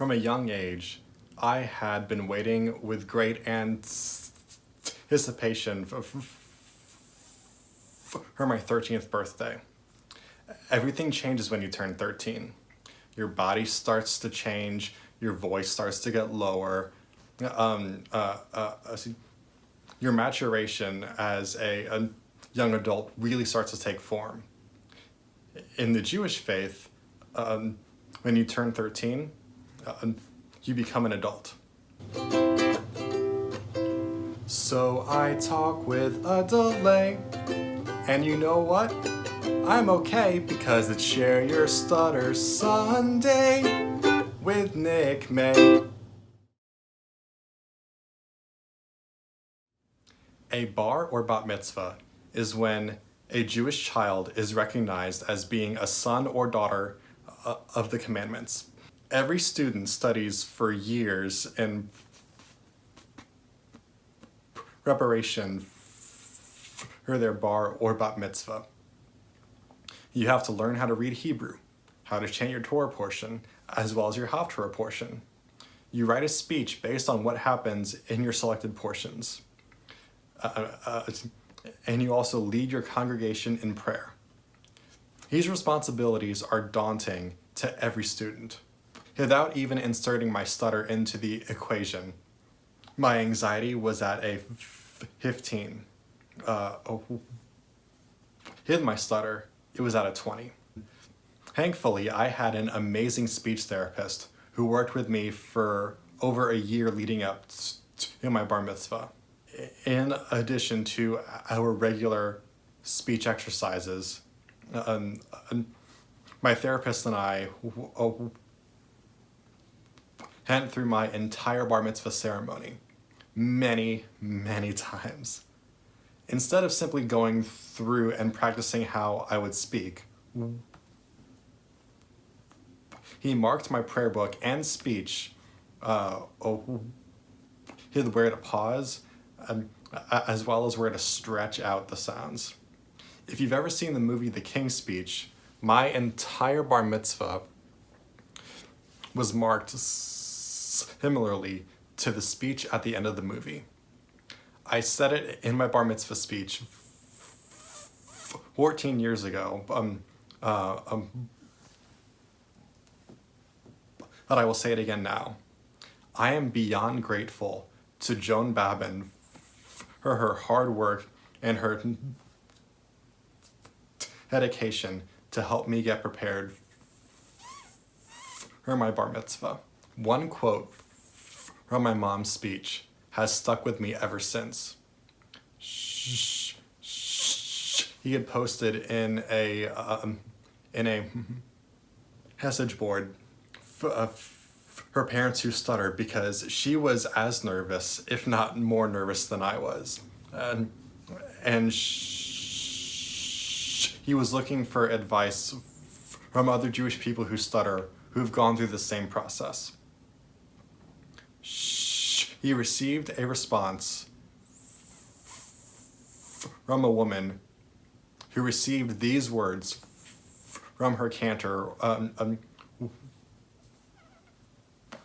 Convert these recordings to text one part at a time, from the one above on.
From a young age, I had been waiting with great anticipation for my 13th birthday. Everything changes when you turn 13. Your body starts to change, your voice starts to get lower, your maturation as a young adult really starts to take form. In the Jewish faith, when you turn 13, you become an adult. So I talk with a delay, and you know what? I'm okay because it's Share Your Stutters Sunday with Nick May. A bar or bat mitzvah is when a Jewish child is recognized as being a son or daughter of the commandments. Every student studies for years in preparation for their bar or bat mitzvah. You have to learn how to read Hebrew, how to chant your Torah portion, as well as your Haftorah portion. You write a speech based on what happens in your selected portions. And you also lead your congregation in prayer. These responsibilities are daunting to every student. Without even inserting my stutter into the equation, my anxiety was at a 15. With my stutter, it was at a 20. Thankfully, I had an amazing speech therapist who worked with me for over a year leading up to my bar mitzvah. In addition to our regular speech exercises, my therapist and I went through my entire bar mitzvah ceremony many, many times. Instead of simply going through and practicing how I would speak, he marked my prayer book and speech, where to pause, as well as where to stretch out the sounds. If you've ever seen the movie The King's Speech, my entire bar mitzvah was marked similarly to the speech at the end of the movie. I said it in my bar mitzvah speech 14 years ago, but I will say it again now. I am beyond grateful to Joan Babin for her hard work and her dedication to help me get prepared for my bar mitzvah. One quote from my mom's speech has stuck with me ever since. He had posted in a message board her parents who stuttered because she was as nervous, if not more nervous than I was. And he was looking for advice from other Jewish people who stutter, who've gone through the same process. He received a response from a woman who received these words from her cantor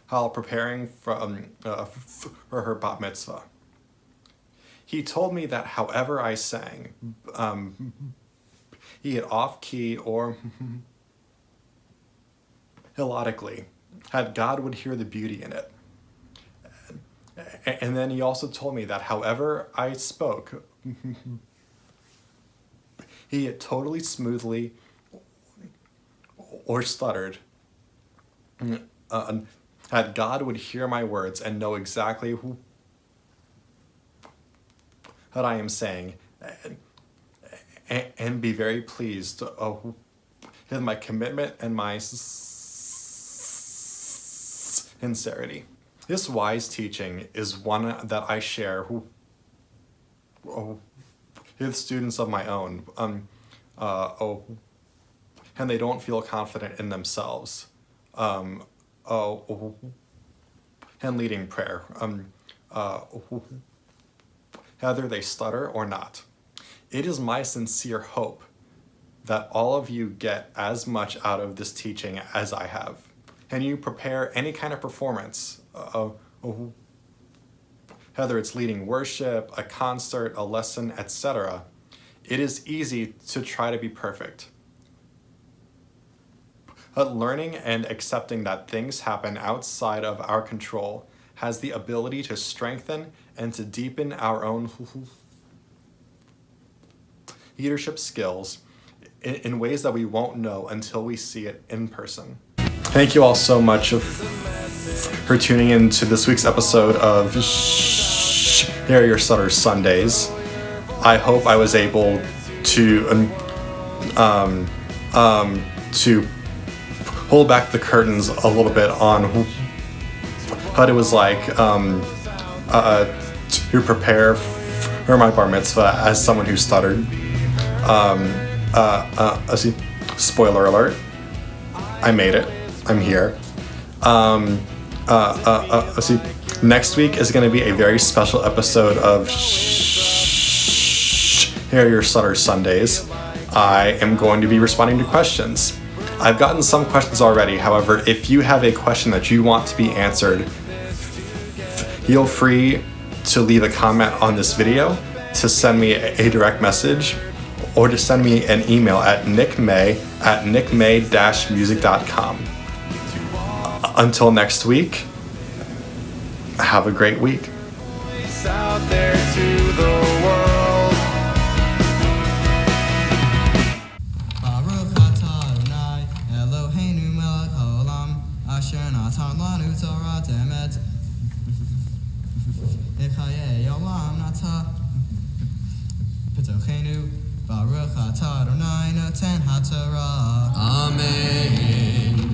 while preparing for her bat mitzvah. He told me that however I sang, be it off-key or melodically, that God would hear the beauty in it. And then he also told me that however I spoke, he it totally smoothly or stuttered, that God would hear my words and know exactly what I am saying and be very pleased with my commitment and my sincerity. This wise teaching is one that I share with students of my own, and they don't feel confident in themselves, and leading prayer, whether they stutter or not. It is my sincere hope that all of you get as much out of this teaching as I have. and you prepare any kind of performance, whether it's leading worship, a concert, a lesson, etc., it is easy to try to be perfect. But learning and accepting that things happen outside of our control has the ability to strengthen and to deepen our own leadership skills in ways that we won't know until we see it in person. Thank you all so much for tuning in to this week's episode of Share Your Stutters Sundays. I hope I was able to pull back the curtains a little bit on what it was like to prepare for my bar mitzvah as someone who stuttered. Spoiler alert, I made it. I'm here. Next week is going to be a very special episode of Share Your Stutters Sundays. I am going to be responding to questions. I've gotten some questions already. However, if you have a question that you want to be answered, feel free to leave a comment on this video, to send me a direct message, or to send me an email at nickmay@nickmay-music.com. Until next week, have a great week. Out there to the world. Amen.